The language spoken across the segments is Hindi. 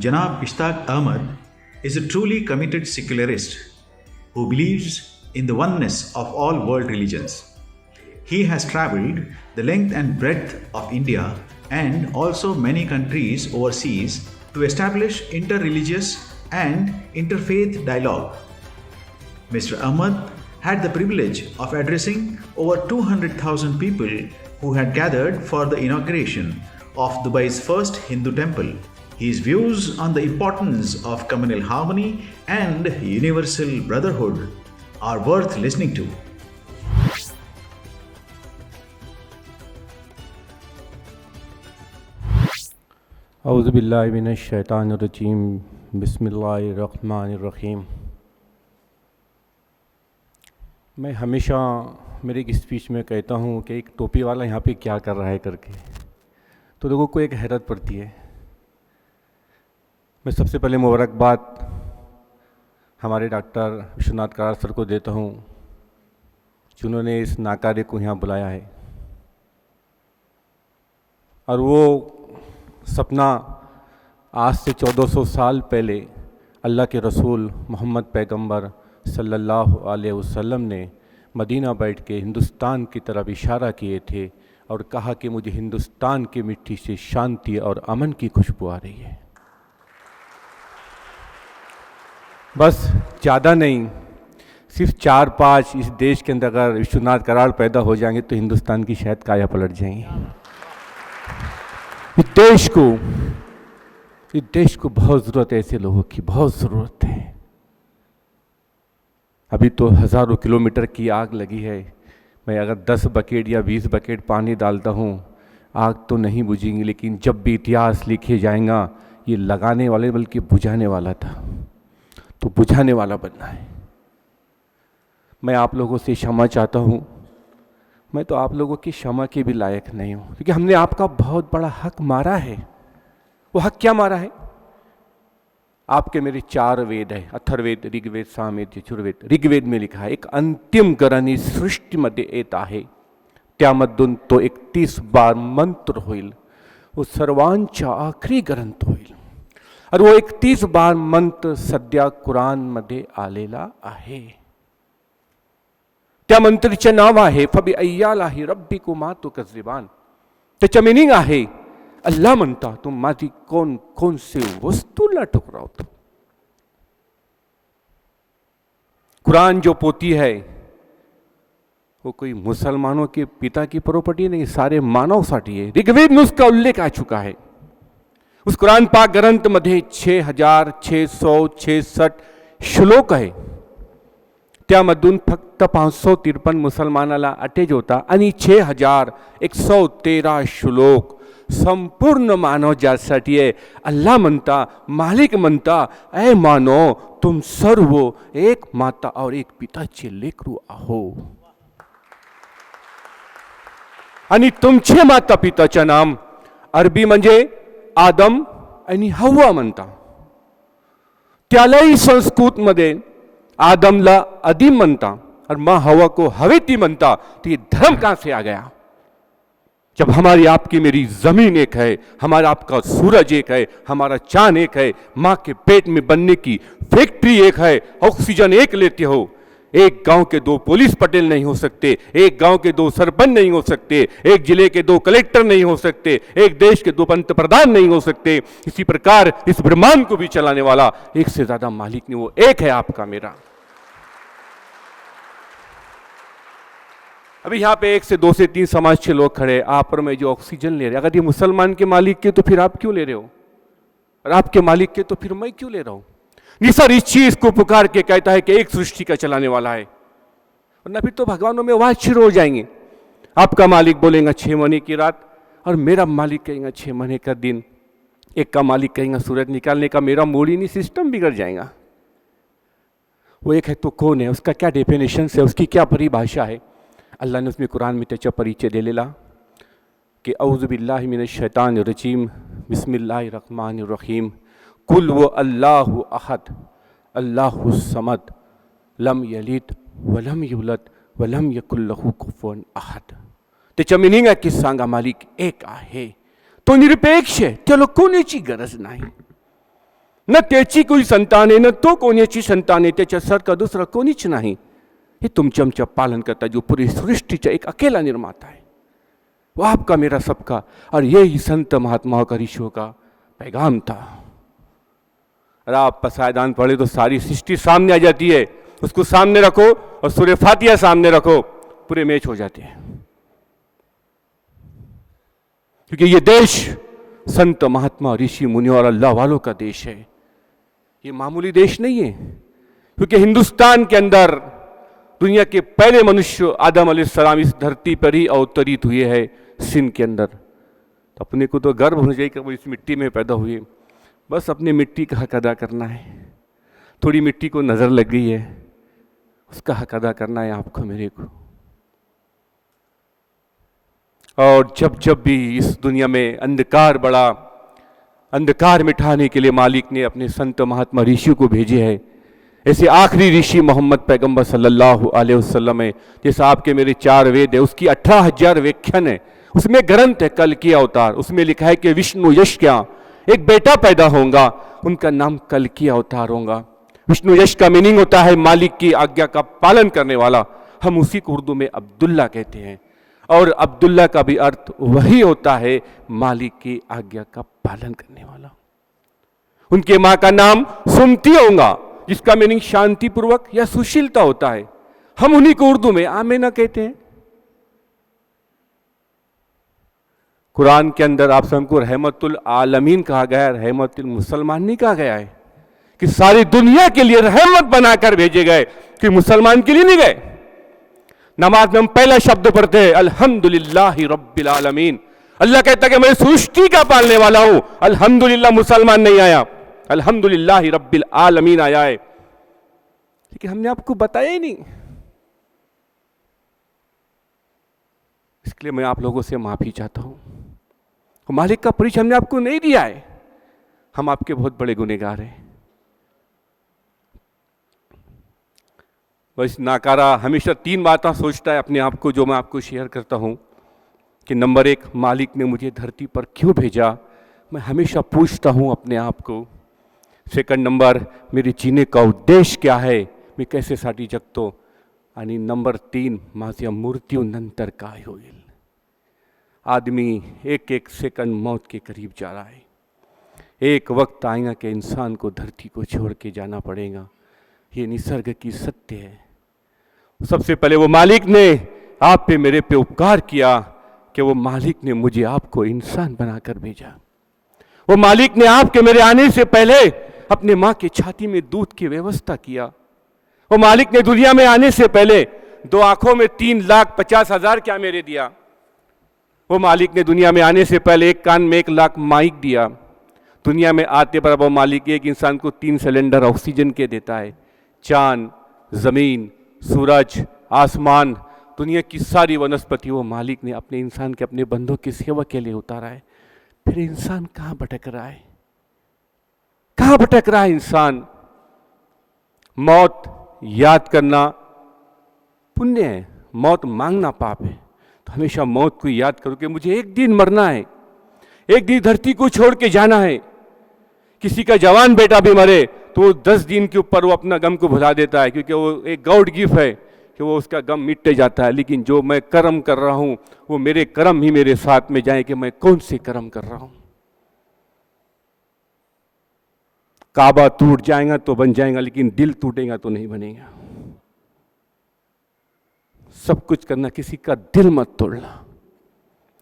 Janab Ishtaq Ahmad is a truly committed secularist who believes in the oneness of all world religions. He has traveled the length and breadth of India and also many countries overseas to establish interreligious and interfaith dialogue. Mr. Ahmad had the privilege of addressing over 200,000 people who had gathered for the inauguration of Dubai's first Hindu temple. His views on the importance of communal harmony and universal brotherhood are worth listening to. औज़ुबिल्लाहि मिनश्शैतानिर्रजीम बिस्मिल्लाहिर्रहमानिर्रहीम। मैं हमेशा मेरे एक स्पीच में कहता हूँ कि एक टोपी वाला यहाँ पे क्या कर रहा है करके, तो लोगों को एक हैरत पड़ती है। मैं सबसे पहले मुबारकबाद हमारे डॉक्टर विश्वनाथ कराड़ सर को देता हूँ जिन्होंने इस नाकारे को यहाँ बुलाया है। और वो सपना आज से 1400 साल पहले अल्लाह के रसूल मोहम्मद पैगंबर सल्लल्लाहु अलैहि वसल्लम ने मदीना बैठ के हिंदुस्तान की तरफ इशारा किए थे और कहा कि मुझे हिंदुस्तान की मिट्टी से शांति और अमन की खुशबू आ रही है। बस ज़्यादा नहीं, सिर्फ 4-5 इस देश के अंदर अगर विश्वनाथ कराड़ पैदा हो जाएंगे तो हिंदुस्तान की शायद काया पलट जाएंगी। इस देश को बहुत ज़रूरत है, ऐसे लोगों की बहुत ज़रूरत है। अभी तो हज़ारों किलोमीटर की आग लगी है। मैं अगर 10 बकेट या 20 बकेट पानी डालता हूँ आग तो नहीं बुझेंगी, लेकिन जब भी इतिहास लिखे जाएगा ये लगाने वाले बल्कि बुझाने वाला था, तो बुझाने वाला बनना है। मैं आप लोगों से क्षमा चाहता हूँ। मैं तो आप लोगों की क्षमा के भी लायक नहीं हूँ, क्योंकि हमने आपका बहुत बड़ा हक मारा है। वो हक क्या मारा है? आपके मेरे 4 वेद है, अथर्ववेद, ऋग्वेद, सामवेद, यजुर्वेद। ऋग्वेद में लिखा है एक अंतिम गरणी सृष्टि मध्ये येत आहे, त्यामधून तो 31 बार मंत्र होईल, वो सर्वांच्या आखरी ग्रंथ होईल। और वो 31 बार मंत्र सध्या कुरान मध्ये आलेला आहे। त्या मंत्रीचे नाव आहे फबी अय्यालाही रब्बिकुमा तुकज़्ज़िबान। त्याच्या मिनिंग आहे अल्लाह म्हणता तुम माझी कौन से वस्तूला ठुकरावतो। कुरान जो पोती है वो कोई मुसलमानों के पिता की प्रॉपर्टी नहीं, सारे मानवसाठी है। ऋग्वेद में उसका उल्लेख आ चुका है। उस कुरान पाक ग्रंथ मध्ये 6666 श्लोक आहे, त्यामधून फक्त 553 मुसलमानाला अटॅच होता आणि 6113 श्लोक संपूर्ण मानव ज्यासाठी आहे। अल्लाह म्हणता, मालिक म्हणता, ऐ मानो तुम सर्व एक माता और एक पिताचे लेकरू आहो आणि तुमचे माता पिताचे नाम अरबी म्हणजे आदम आणि हव्वा म्हणता। त्यालाही संस्कृत मध्ये आदमला अदीम म्हणता और माँ हवा को हवेती म्हणता। तो ये धर्म कहां से आ गया? जब हमारी आपकी मेरी जमीन एक है, हमारा आपका सूरज एक है, हमारा चांद एक है, माँ के पेट में बनने की फैक्ट्री एक है, ऑक्सीजन एक लेते हो। एक गांव के 2 पुलिस पटेल नहीं हो सकते, एक गांव के 2 सरपंच नहीं हो सकते, एक जिले के 2 कलेक्टर नहीं हो सकते, एक देश के 2 पंतप्रधान नहीं हो सकते। इसी प्रकार इस ब्रह्मांड को भी चलाने वाला एक से ज्यादा मालिक नहीं, वो एक है आपका मेरा। अभी यहाँ पे 1 से 2 से 3 समाज के लोग खड़े, आप और मैं जो ऑक्सीजन ले रहे, अगर ये मुसलमान के मालिक के तो फिर आप क्यों ले रहे हो? और आपके मालिक के तो फिर मैं क्यों ले रहा हूं? निसर इस चीज को पुकार के कहता है कि एक सृष्टि का चलाने वाला है, वरना फिर तो भगवानों में वाद शुरू हो जाएंगे। आपका मालिक बोलेगा 6 महीने की रात और मेरा मालिक कहेगा 6 महीने का दिन। एक का मालिक कहेगा सूरज निकालने का, मेरा मूड ही नहीं, सिस्टम बिगड़ जाएगा। वो एक है तो कौन है, उसका क्या डेफिनेशन है, उसकी क्या परिभाषा है? अल्लाह ने उसमें कुरान में त्याचा परिचय दिलेला कि औज़ु बिल्लाहि मिनश शैतानिर रजीम बिस्मिल्लाहिर रहमानिर रहीम कुल वो अल्लाहु अहद अल्लाहु समद लम यलिद वलम युलद वलम यकुल लहू कुफुवन अहद। त्याच्या मिनिंग आहे की सांगा मालिक एक आहे, तो निरपेक्ष आहे, त्याला कोणाची गरज नाही। न त्याची कोणी संतान आहे, न तो कोणाची संतान आहे, त्याच्यासारखा दुसरा कोणीच नाही. हे तुमचे आमच्या पालन करता जो पूरी सृष्टि का एक अकेला निर्माता है, वो आपका मेरा सबका. और यही संत महात्माओं का ऋषियों का पैगाम था. और आप पसायदान पढ़े तो सारी सृष्टि सामने आ जाती है. उसको सामने रखो और सूरह फातिहा सामने रखो, पूरे मैच हो जाते हैं. क्योंकि ये देश संत महात्मा ऋषि मुनि और अल्लाह वालों का देश है. ये मामूली देश नहीं है. क्योंकि हिंदुस्तान के अंदर दुनिया के पहले मनुष्य आदम अलैहिस्सलाम इस धरती पर ही अवतरित हुए हैं, सिंध के अंदर. तो अपने को तो गर्व होना चाहिए कि वो इस मिट्टी में पैदा हुए. बस अपनी मिट्टी का हक अदा करना है. थोड़ी मिट्टी को नज़र लग गई है, उसका हक अदा करना है आपको मेरे को. और जब जब भी इस दुनिया में अंधकार बढ़ा, अंधकार मिटाने के लिए मालिक ने अपने संत महात्मा ऋषियों को भेजे हैं. ऐसे आखिरी ऋषि मोहम्मद पैगंबर सल्लल्लाहु अलैहि वसल्लम है. जैसे आपके मेरे 4 वेद है, उसकी 18,000 व्याख्यान है. उसमें ग्रंथ है कल की अवतार. उसमें लिखा है कि विष्णु यश क्या एक बेटा पैदा होगा, उनका नाम कल की अवतार होगा. विष्णु यश का मीनिंग होता है मालिक की आज्ञा का पालन करने वाला. हम उसी को उर्दू में अब्दुल्ला कहते हैं. और अब्दुल्ला का भी अर्थ वही होता है मालिक की आज्ञा का पालन करने वाला. उनके मां का नाम सुमती होगा, जिसका मीनिंग शांतिपूर्वक या सुशीलता होता है. हम उन्हीं को उर्दू में आमेना कहते हैं. कुरान के अंदर आप सबको रहमतुल आलमीन कहा गया है, रहमतुल मुसलमान नहीं कहा गया है. कि सारी दुनिया के लिए रहमत बनाकर भेजे गए, कि मुसलमान के लिए नहीं गए. नमाज में हम पहला शब्द पढ़ते हैं अल्हम्दुलिल्लाहि रब्बिल आलमीन. अल्लाह कहता है कि मैं सृष्टि का पालने वाला हूं. अल्हम्दुलिल्लाह मुसलमान नहीं आया, अल्हम्दुलिल्लाहि रब्बिल आलमीन आया है. लेकिन हमने आपको बताया ही नहीं. इसके लिए मैं आप लोगों से माफी चाहता हूं. मालिक का परिचय हमने आपको नहीं दिया है. हम आपके बहुत बड़े गुनहगार हैं. बस नाकारा हमेशा 3 बातें सोचता है अपने आप को, जो मैं आपको शेयर करता हूं. कि नंबर 1, मालिक ने मुझे धरती पर क्यों भेजा, मैं हमेशा पूछता हूं अपने आप को. सेकंड नंबर, मेरे जीने का उद्देश्य क्या है, मी कशासाठी जगतो. आणि नंबर 3, माझ्या मृत्यूनंतर काय होईल. आदमी एक एक सेकंड मौत के करीब जा रहा है. एक वक्त आएगा कि इंसान को धरती को छोड़ के जाना पड़ेगा. ये निसर्ग की सत्य है. सबसे पहले वो मालिक ने आप पे मेरे पे उपकार किया कि वो मालिक ने मुझे आपको इंसान बनाकर भेजा. वो मालिक ने आपके मेरे आने से पहले अपने माँ की छाती में दूध की व्यवस्था किया. वो मालिक ने दुनिया में आने से पहले 2 आंखों में 3,50,000 क्या मेरे दिया. वो मालिक ने दुनिया में आने से पहले एक कान में 1,00,000 माइक दिया. दुनिया में आते पर वो मालिक एक इंसान को 3 सिलेंडर ऑक्सीजन के देता है. चांद, जमीन, सूरज, आसमान, दुनिया की सारी वनस्पति वो मालिक ने अपने इंसान के अपने बंदों की सेवा के लिए उतारा है. फिर इंसान कहाँ भटक रहा है, कहाँ भटक रहा है इंसान. मौत याद करना पुण्य है, मौत मांगना पाप है. तो हमेशा मौत को याद करो कि मुझे एक दिन मरना है, एक दिन धरती को छोड़ के जाना है. किसी का जवान बेटा भी मरे तो वो 10 दिन के ऊपर वो अपना गम को भुला देता है, क्योंकि वो एक गॉड गिफ्ट है कि वो उसका गम मिटते जाता है. लेकिन जो मैं कर्म कर रहा हूं वो मेरे कर्म ही मेरे साथ में जाए कि मैं कौन से कर्म कर रहा हूं. काबा टूट जाएगा तो बन जाएगा, लेकिन दिल टूटेगा तो नहीं बनेगा. सब कुछ करना, किसी का दिल मत तोड़ना.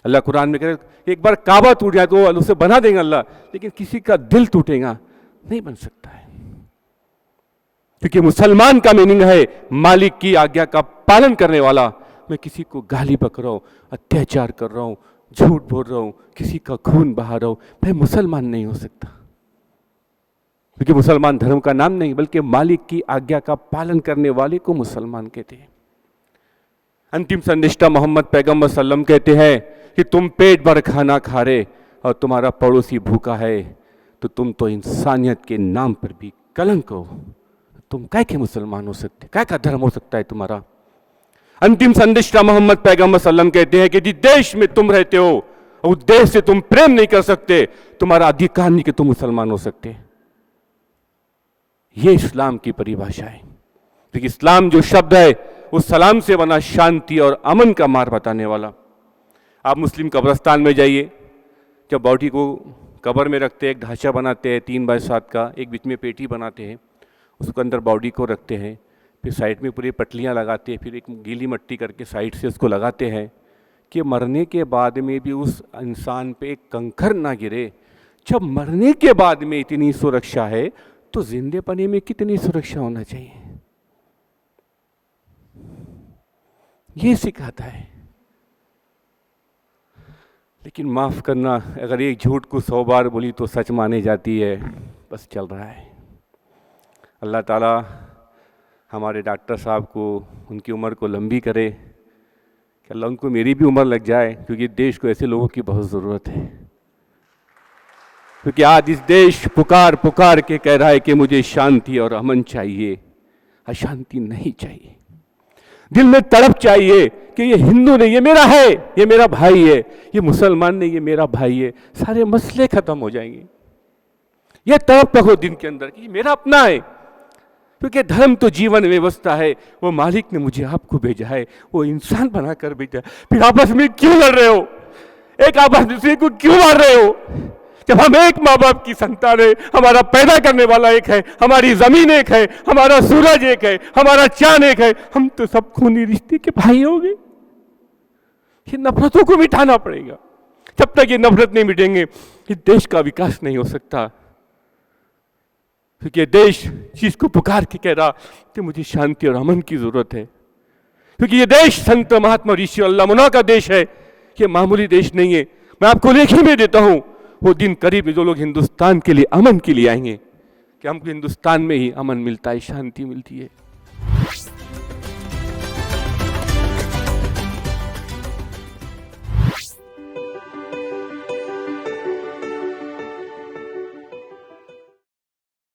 अल्लाह कुरान में कह रहे एक बार काबा टूट जाए तो उसे बना देगा अल्लाह, लेकिन किसी का दिल टूटेगा नहीं बन सकता है. क्योंकि मुसलमान का मीनिंग है मालिक की आज्ञा का पालन करने वाला. मैं किसी को गाली बक रहा हूं, अत्याचार कर रहा हूं, झूठ बोल रहा हूं, किसी का खून बहा रहा हूं, मैं मुसलमान नहीं हो सकता. क्योंकि मुसलमान धर्म का नाम नहीं, बल्कि मालिक की आज्ञा का पालन करने वाले को मुसलमान कहते हैं. अंतिम संदेष्टा मोहम्मद पैगंबर सल्लम कहते हैं कि तुम पेट भर खाना खा रहे और तुम्हारा पड़ोसी भूखा है तो तुम तो इंसानियत के नाम पर भी कलंक हो. तुम काय के मुसलमान हो सकते, काय का धर्म हो सकता है तुम्हारा. अंतिम संदेष्टा मोहम्मद पैगंबर सल्लम कहते हैं कि जिस देश में तुम रहते हो उस देश से तुम प्रेम नहीं कर सकते, तुम्हारा अधिकार नहीं कि तुम मुसलमान हो सकते. ये इस्लाम की परिभाषा है। क्योंकि इस्लाम जो शब्द है वो सलाम से बना, शांति और अमन का मार्ग बताने वाला। आप मुस्लिम कब्रस्तान में जाइए, जब बॉडी को कब्र में रखते हैं, एक ढांचा बनाते हैं 3x7 का, एक बीच में पेटी बनाते हैं, उसके अंदर बॉडी को रखते हैं, फिर साइड में पूरी पटलियाँ लगाते हैं, फिर एक गीली मिट्टी करके साइड से उसको लगाते हैं कि मरने के बाद में भी उस इंसान पे एक कंकर ना गिरे। जब मरने के बाद में इतनी सुरक्षा है तो जिंदे पने में कितनी सुरक्षा होना चाहिए, ये सिखाता है। लेकिन माफ़ करना, अगर एक झूठ को 100 बार बोली तो सच माने जाती है, बस चल रहा है। अल्लाह ताला हमारे डॉक्टर साहब को, उनकी उम्र को लंबी करे, कि अल्लाह उनको मेरी भी उम्र लग जाए, क्योंकि देश को ऐसे लोगों की बहुत ज़रूरत है। क्योंकि आज इस देश पुकार पुकार के कह रहा है कि मुझे शांति और अमन चाहिए, अशांति नहीं चाहिए। दिल में तड़प चाहिए कि ये हिंदू नहीं, ये मेरा है, ये मेरा भाई है, ये मुसलमान नहीं, ये मेरा भाई है, सारे मसले खत्म हो जाएंगे। ये तड़प रखो दिन के अंदर कि ये मेरा अपना है। क्योंकि धर्म तो जीवन व्यवस्था है, वो मालिक ने मुझे आपको भेजा है, वो इंसान बनाकर भेजा है। फिर आपस में क्यों लड़ रहे हो, एक आपस दूसरे को क्यों मार रहे हो? जब हम एक माँ बाप की संतान है, हमारा पैदा करने वाला एक है, हमारी जमीन एक है, हमारा सूरज एक है, हमारा चांद एक है, हम तो सब खूनी रिश्ते के भाई होंगे। ये नफरतों को मिटाना पड़ेगा। जब तक ये नफरत नहीं मिटेंगे, इस देश का विकास नहीं हो सकता। क्योंकि देश जिसको पुकार के कह रहा कि मुझे शांति और अमन की जरूरत है, क्योंकि ये देश संत महात्मा ऋषि अल्लाह मुना का देश है, ये मामूली देश नहीं है। मैं आपको लेखी में देता हूँ, वो दिन करीब जो लोग हिंदुस्तान के लिए अमन के लिए आएंगे, कि हमको हिंदुस्तान में ही अमन मिलता है, शांति मिलती है।